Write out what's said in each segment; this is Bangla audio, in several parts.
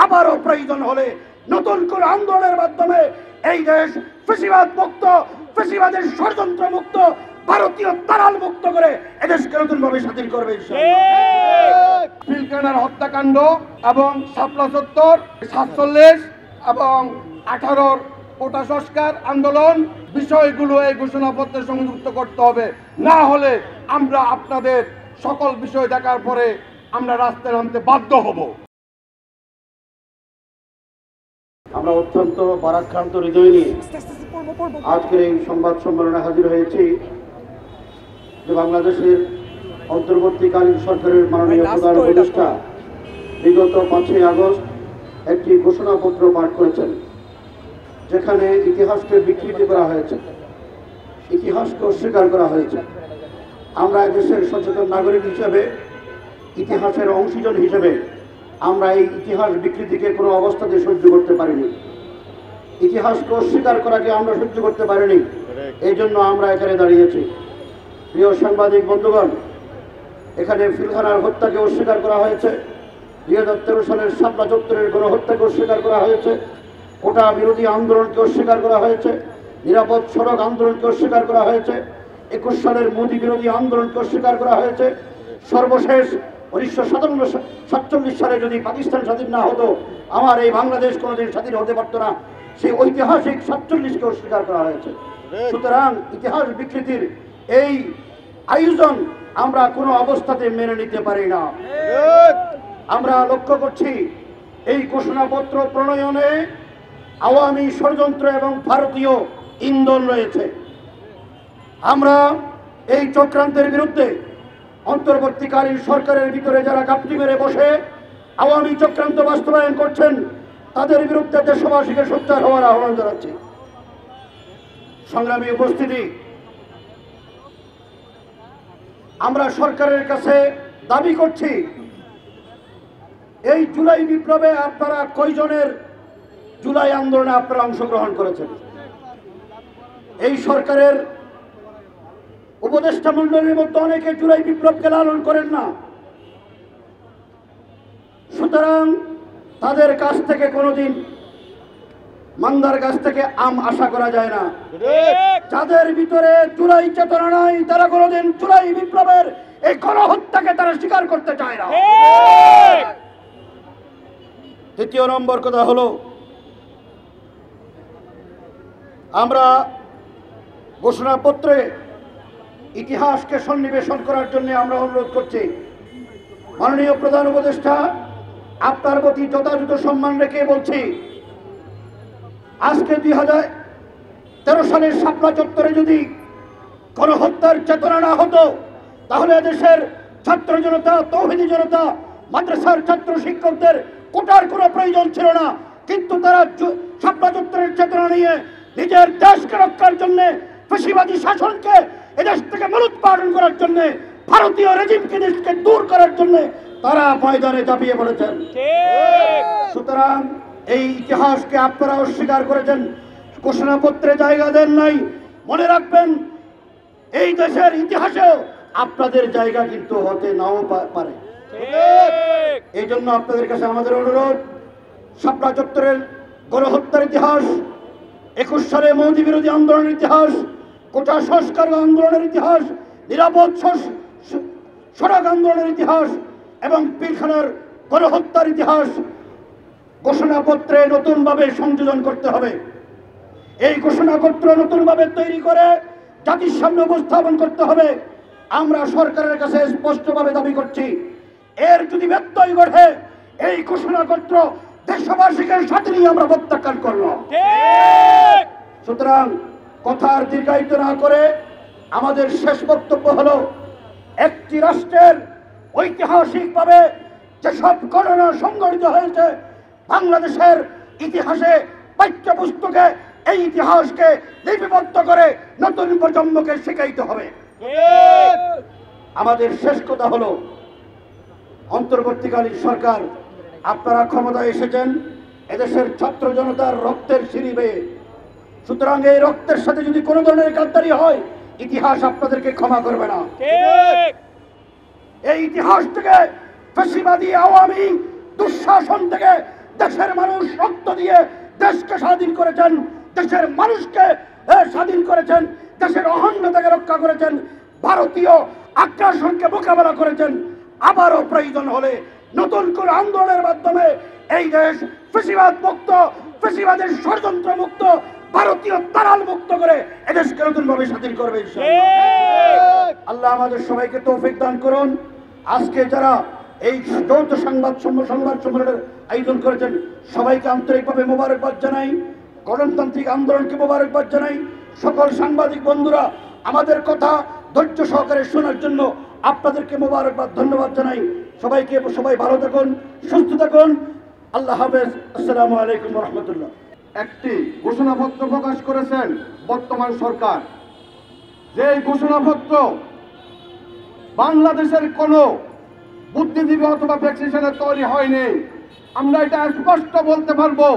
আবারও প্রয়োজন হলে নতুন করে আন্দোলনের মাধ্যমে এই দেশ ফ্যাসিবাদ মুক্ত, ফ্যাসিবাদের ষড়যন্ত্র মুক্ত, ভারতীয় দালাল মুক্ত করে এদেশকে নতুনভাবে স্বাধীন করবে। পিলখানার হত্যাকাণ্ড এবং শাপলা চত্বর 47 এবং 18 কোটা সংস্কার আন্দোলন বিষয়গুলো এই ঘোষণাপত্রে সংযুক্ত করতে হবে, না হলে আমরা আপনাদের সকল বিষয় দেখার পরে আমরা রাস্তায় নামতে বাধ্য হব। আমরা অত্যন্ত ভারাক্রান্ত হৃদয় নিয়ে আজকের এই সংবাদ সম্মেলনে হাজির হয়েছি যে বাংলাদেশের অন্তর্বর্তীকালীন সরকারের মাননীয় প্রধান উপদেষ্টা বিগত 5ই আগস্ট একটি ঘোষণাপত্র পাঠ করেছেন, যেখানে ইতিহাসকে বিকৃতি করা হয়েছে, ইতিহাসকে অস্বীকার করা হয়েছে। আমরা দেশের সচেতন নাগরিক হিসেবে, ইতিহাসের অংশীজন হিসেবে আমরা এই ইতিহাস বিকৃতিকে কোনো অবস্থাতে সহ্য করতে পারিনি, ইতিহাসকে অস্বীকার করাকে আমরা সহ্য করতে পারিনি। এই জন্য আমরা এখানে দাঁড়িয়েছি। প্রিয় সাংবাদিক বন্ধুগণ, এখানে পিলখানার হত্যাকে অস্বীকার করা হয়েছে, 2013 সালের শাপলা চত্বরের গণহত্যাকে অস্বীকার করা হয়েছে, কোটা বিরোধী আন্দোলনকে অস্বীকার করা হয়েছে, নিরাপদ সড়ক আন্দোলনকে অস্বীকার করা হয়েছে, 21 সালের মোদী বিরোধী আন্দোলনকে অস্বীকার করা হয়েছে। সর্বশেষ 1947 সালে যদি পাকিস্তান স্বাধীন না হতো, আমার এই বাংলাদেশ কোনোদিন স্বাধীন হতে পারত না, সেই ঐতিহাসিক 47কে অস্বীকার করা হয়েছে। সুতরাং ইতিহাস বিকৃতির এই আয়োজন আমরা কোনো অবস্থাতে মেনে নিতে পারি না। আমরা লক্ষ্য করছি এই ঘোষণাপত্র প্রণয়নে আওয়ামী ষড়যন্ত্র এবং ভারতীয় ইন্ধন রয়েছে। আমরা এই চক্রান্তের বিরুদ্ধে অন্তর্বর্তীকালীন সরকারের ভিতরে যারা কাপটি মেরে বসে আওয়ামী চক্রান্ত বাস্তবায়ন করছেন, তাদের বিরুদ্ধে দেশবাসীকে সোচ্চার হওয়ার আহ্বান জানাচ্ছি। সংগ্রামী উপস্থিতি, আমরা সরকারের কাছে দাবি করছি, এই জুলাই বিপ্লবে আপনারা কয়জনের জুলাই আন্দোলনে আপনারা অংশগ্রহণ করেছেন? এই সরকারের উপদেষ্টা মণ্ডলীর মধ্যে অনেকে জুলাই বিপ্লবকে লালন করেন না। সুতরাং তাদের কাছ থেকে কোনোদিন মান্দার কাছ থেকে আম আশা করা যায় না। যাদের ভিতরে জুলাই চেতনা নাই, তারা কোনোদিন জুলাই বিপ্লবের এই গণহত্যাকে তারা স্বীকার করতে চায় না। দ্বিতীয় নম্বর কথা হলো, আমরা ঘোষণাপত্রে ইতিহাসকে সন্নিবেশন করার জন্য আমরা অনুরোধ করছি, মাননীয় প্রধান উপদেষ্টা, আপনার প্রতি যথাযথ সম্মান রেখে বলছি, আজকে 2013 সালের শাপলা চত্বরে যদি গণহত্যার চেতনা না হতো, তাহলে দেশের ছাত্র জনতা, তৌহিদি জনতা, মাদ্রাসার ছাত্র শিক্ষকদের কোটার কোনো প্রয়োজন ছিল না। কিন্তু তারা শাপলা চত্বরের চেতনা নিয়ে নিজের দেশকে রক্ষার জন্য, ফ্যাসিবাদী শাসনকে এদেশ থেকে মূলোৎপাটন করার জন্য, ভারতীয় রেজিমকে দেশকে দূর করার জন্য তারা ময়দানে ঝাঁপিয়ে পড়েছেন। সুতরাং এই ইতিহাসকে আপনারা অস্বীকার করেছেন, ঘোষণাপত্রে জায়গা দেন নাই। মনে রাখবেন, এই দেশের ইতিহাসেও আপনাদের জায়গা কিন্তু হতে নাও পারে। এই জন্য আপনাদের কাছে আমাদের অনুরোধ, শাপলা চত্বরের গণহত্যার ইতিহাস, 21 সালে মোদী বিরোধী আন্দোলনের ইতিহাস, কোটা সংস্কার আন্দোলনের ইতিহাস, নিরাপদ সড়ক আন্দোলনের ইতিহাস এবং পিলখানার গণহত্যার ইতিহাস ঘোষণাপত্রে নতুনভাবে সংযোজন করতে হবে। এই ঘোষণাপত্র নতুনভাবে তৈরি করে জাতির সামনে উপস্থাপন করতে হবে। আমরা সরকারের কাছে স্পষ্টভাবে দাবি করছি, এর যদি ব্যত্যয় ঘটে, এই ঘোষণাপত্র দেশবাসীকে সাথে নিয়ে আমরা প্রত্যাখ্যান করব। সুতরাং কথার দীর্ঘায়িত না করে আমাদের শেষ বক্তব্য হলো, একটি রাষ্ট্রের ঐতিহাসিকভাবে যেসব ঘটনা সংঘটিত হয়েছে, বাংলাদেশের ইতিহাসে পাঠ্যপুস্তকে এই ইতিহাসকে লিপিবদ্ধ করে নতুন প্রজন্মকে শেখাইতে হবে। আমাদের শেষ কথা হলো, অন্তর্বর্তীকালীন সরকার, আপনারা ক্ষমতায় এসেছেন এদেশের ছাত্র জনতার রক্তের সিঁড়ি বেয়ে। সুতরাং এই রক্তের সাথে যদি কোনো ধরনের গাদ্দারি হয়, ইতিহাস আপনাদেরকে ক্ষমা করবে না। এই ইতিহাস থেকে ফ্যাসিবাদী আওয়ামী দুঃশাসন থেকে দেশের মানুষ রক্ত দিয়ে দেশকে স্বাধীন করেছেন, দেশের মানুষকে স্বাধীন করেছেন, দেশের অখণ্ডতাকে রক্ষা করেছেন, ভারতীয় আগ্রাসনকে মোকাবেলা করেছেন। আবারও প্রয়োজন হলে নতুন করে আন্দোলনের মাধ্যমে এই দেশ ফ্যাসিবাদ মুক্ত, ফ্যাসিবাদের ষড়যন্ত্র মুক্ত, ভারতীয় দালাল মুক্ত করে এদেশকে নতুনভাবে স্বাধীন করবে ইনশাআল্লাহ। আল্লাহ আমাদের সবাইকে তৌফিক দান করুন। আজকে যারা এই যৌথ সংবাদ সম্মেলনের আয়োজন করেছেন সবাইকে আন্তরিকভাবে মোবারকবাদ জানাই, গণতান্ত্রিক আন্দোলনকে মোবারকবাদ জানাই। সকল সাংবাদিক বন্ধুরা আমাদের কথা ধৈর্য সহকারে শোনার জন্য আপনাদেরকে মোবারকবাদ, ধন্যবাদ জানাই। সবাই ভালো থাকুন, সুস্থ থাকুন। আল্লাহ হাফেজ। আসসালামু আলাইকুম ওয়া রাহমাতুল্লাহ। একটি ঘোষণাপত্র প্রকাশ করেছেন বর্তমান সরকার, যে ঘোষণাপত্র বাংলাদেশের কোনো বুদ্ধিজীবী অথবা প্র্যাকটিশনার তৈরি হয়নি। আমরা এটা স্পষ্ট বলতে পারবো,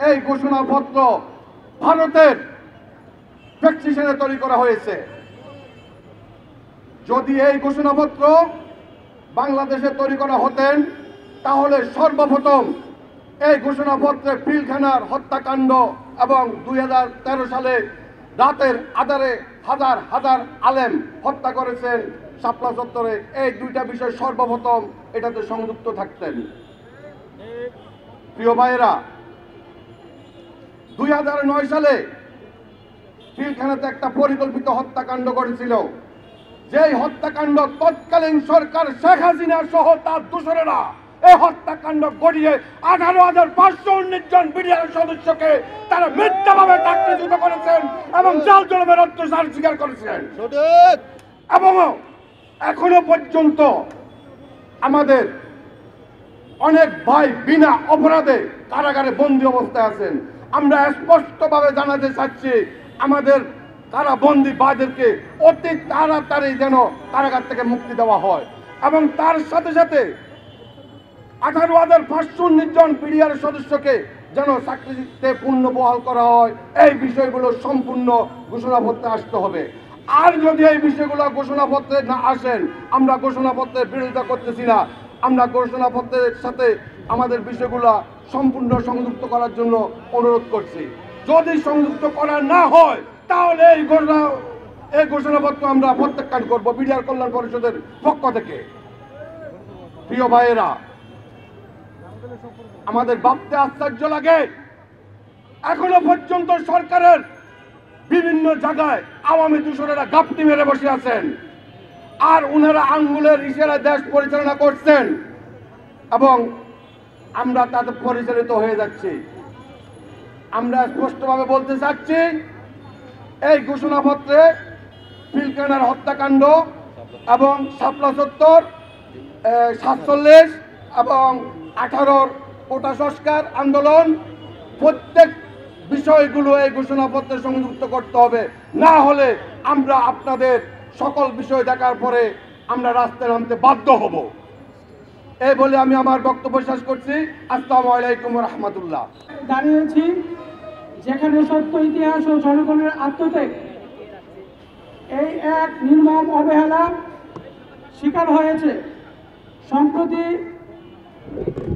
এই ঘোষণাপত্র ভারতের প্র্যাকটিশনার তৈরি করা হয়েছে। যদি এই ঘোষণাপত্র বাংলাদেশে তৈরি করা হতেন তাহলে সর্বপ্রথম এই ঘোষণাপত্রে পিলখানার হত্যাকাণ্ড এবং 2013 সালে রাতের আধারে হাজার হাজার আলেম হত্যা করেছেন শাপলা চত্বরে, এই দুইটা বিষয় সর্বপ্রথম এটাতে সংযুক্ত থাকতেন। প্রিয় ভাইয়েরা, 2009 সালে পিলখানাতে একটা পরিকল্পিত হত্যাকাণ্ড ঘটেছিল। যেই হত্যাকাণ্ড তৎকালীন সরকার শেখ হাসিনা সহ তার দোসরেরা এই হত্যাকাণ্ড ঘটিয়ে 18,519 জন বিডিআর সদস্যকে তারা মিথ্যাভাবে চাকরিচ্যুত করেছেন এবং জাল জুলুমের অত্যাচার স্বীকার করেছেন। এবং এখনো পর্যন্ত আমাদের অনেক ভাই বিনা অপরাধে কারাগারে বন্দী অবস্থায় আছেন। আমরা স্পষ্টভাবে জানাতে চাচ্ছি, আমাদের কারাবন্দী ভাইদেরকে অতি তাড়াতাড়ি যেন কারাগার থেকে মুক্তি দেওয়া হয় এবং তার সাথে সাথে 18,519 জন বিডিআর সদস্যকে যেন চাকরিতে পূর্ণ বহাল করা হয়। এই বিষয়গুলো সম্পূর্ণ ঘোষণাপত্রে আসতে হবে। আর যদি এই বিষয়গুলো ঘোষণাপত্রে না আসেন, আমরা ঘোষণাপত্রের বিরোধিতা করতেছি না, আমরা ঘোষণাপত্রের সাথে আমাদের বিষয়গুলো সম্পূর্ণ সংযুক্ত করার জন্য অনুরোধ করছি। যদি সংযুক্ত করা না হয় তাহলে এই ঘোষণাপত্র আমরা প্রত্যাখ্যান করব বিডিআর কল্যাণ পরিষদের পক্ষ থেকে। প্রিয় ভাইয়েরা, আমাদের ভাবতে আশ্চর্য লাগে, এখনো পর্যন্ত সরকারের বিভিন্ন জায়গায় আওয়ামী দূষণেরা গাপটি মেরে বসে আছেন আর উনারা আঙ্গুলের ইশারায় দেশ পরিচালনা করছেন এবং আমরা তাতে পরিচালিত হয়ে যাচ্ছি। আমরা স্পষ্টভাবে বলতে চাচ্ছি, এই ঘোষণাপত্রে পিলখানার হত্যাকাণ্ড এবং শাপলা চত্বর 47 এবং 18 কোটা সংস্কার আন্দোলন প্রত্যেক বিষয়গুলো এই ঘোষণাপত্রে সংযুক্ত করতে হবে। না হলে আমরা আপনাদের সকল বিষয় দেখার পরে আমরা রাস্তায় নামতে বাধ্য হব। এই বলে আমি আমার বক্তব্য শেষ করছি। আসসালামু আলাইকুম ওয়া রাহমাতুল্লাহ। দাঁড়িয়েছি যেখানে সত্য ইতিহাস ও জনগণের আত্মত্যাগ এই এক নির্মম অবহেলা শিকার হয়েছে। সম্প্রতি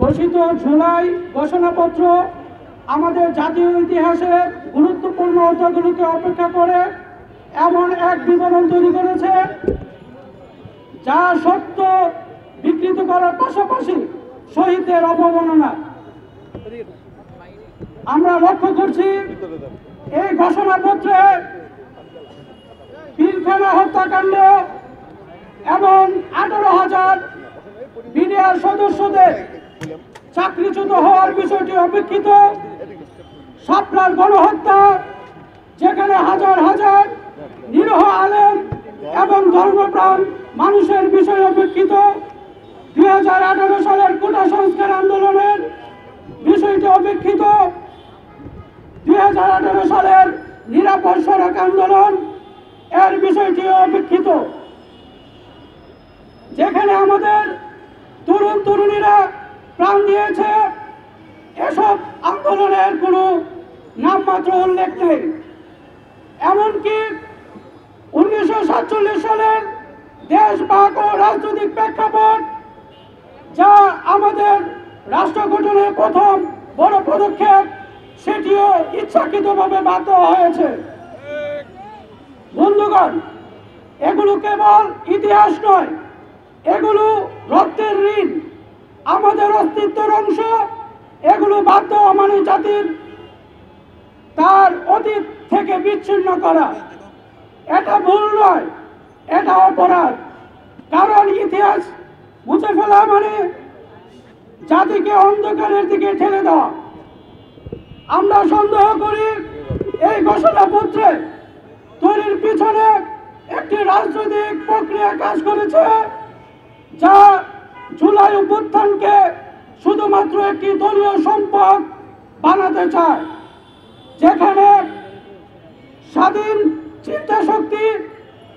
ঘোষিত জুলাই ঘোষণাপত্র আমাদের জাতীয় ইতিহাসের গুরুত্বপূর্ণ অধ্যায়গুলোকে অপেক্ষা করে এমন এক বিবরণ তৈরি করেছে যা সত্য বিকৃত করার পাশাপাশি শহীদদের অবমাননা। আমরা লক্ষ্য করছি এই ঘোষণাপত্রে পিলখানা হত্যাকাণ্ড এবং 18,000 বিডিআর সদস্যদের চাকরিচ্যুত হওয়ার বিষয়টি অপেক্ষিত। শাপলার গণহত্যা, যেখানে হাজার হাজার নিরীহ আলেম এবং ধর্মপ্রাণ মানুষের বিষয় অপেক্ষিত। 2018 সালের কোটা সংস্কার আন্দোলনের বিষয়টি অপেক্ষিত। 2018 সালের নিরাপদ সড়ক আন্দোলন এর বিষয়টি অপেক্ষিত, যেখানে আমাদের তরুণ তরুণীরা প্রাণ দিয়েছে। এসব আন্দোলনের কোনো নামমাত্র উল্লেখ নেই। এমনকি 1947 সালের দেশভাগ ও রাজনৈতিক প্রেক্ষাপট, যা আমাদের রাষ্ট্র গঠনের প্রথম পদক্ষেপ সেটিও ইচ্ছাকৃতভাবে বাধ্য হয়েছে। বন্ধুগণ, এগুলো কেবল ইতিহাস নয়, এগুলো রক্তের ঋণ, আমাদের অস্তিত্বের অংশ। এগুলো বাধ্য মানে জাতির তার অতীত থেকে বিচ্ছিন্ন করা। এটা ভুল নয়, এটা অপরাধ। কারণ ইতিহাস মুছে ফেলা মানে জাতিকে অন্ধকারের দিকে ঠেলে দেওয়া। আমরা সন্দেহ করি এই ঘোষণাপত্রে তৈরির পিছনে একটি রাজনৈতিক প্রক্রিয়া কাজ করেছে, যা জুলাই অভ্যুত্থানকে শুধুমাত্র একটি দলীয় সম্পদ বানাতে চায়, যেখানে স্বাধীন চিন্তা শক্তি,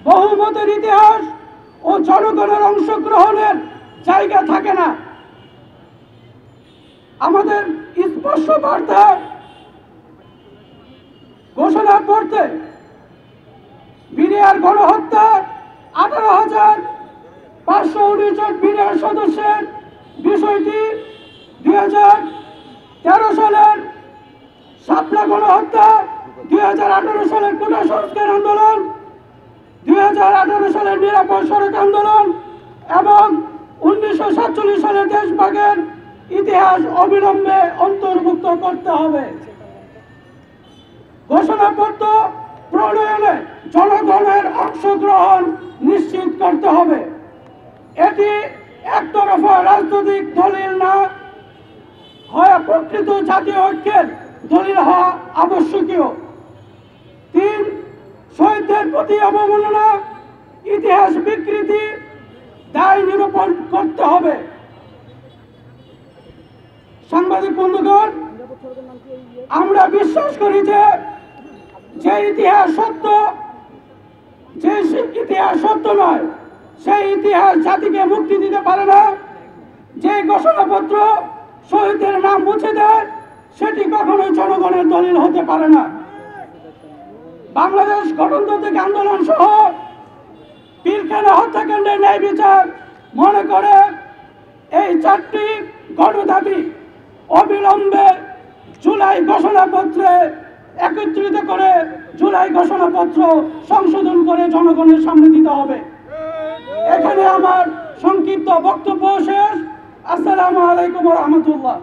বহুমতের ইতিহাস ও জনগণের অংশগ্রহণের জায়গা থাকে না। আমাদের স্পষ্ট বার্তা ঘোষণা করতে বিডিআর গণহত্যা 18,519 জন বিডিআর সদস্যের বিষয়টি 2013 সালের শাপলা গণহত্যা, 2018 সালের কোটা সংস্কার আন্দোলন, 2018 সালের নিরাপদ সড়ক আন্দোলন এবং 1947 সালের দেশভাগের ইতিহাস অবিলম্বে অন্তর্ভুক্ত করতে হবে। ঘোষণাপত্র প্রণয়নে জনগণের অংশগ্রহণ নিশ্চিত করতে হবে। এটি একতরফা রাজনৈতিক দলিল না হয় প্রকৃত জাতীয় ঐক্যের দলিল হওয়া আবশ্যকীয়। 3, শহীদদের প্রতি অবমাননা, ইতিহাস বিকৃতি, দায় নিরূপণ করতে হবে। সাংবাদিক বন্ধুগণ, আমরা বিশ্বাস করি যে ইতিহাস সত্য, যে ইতিহাস সত্য নয়, সেই ইতিহাস জাতিকে মুক্তি দিতে পারে না। যে ঘোষণাপত্র শহীদদের নাম মুছে দেয়, সেটি কখনোই জনগণের দলিল হতে পারে না। বাংলাদেশ গণতান্ত্রিক আন্দোলন সহ পিলখানা হত্যাকাণ্ডের ন্যায় বিচার মনে করে এই 4টি গণদাবি অবিলম্বে জুলাই ঘোষণাপত্রে একত্রিত করে জুলাই ঘোষণাপত্র সংশোধন করে জনগণের সামনে দিতে হবে। এখানে আমার সংক্ষিপ্ত বক্তব্য শেষ। আসসালামু আলাইকুম ওয়া রাহমাতুল্লাহ।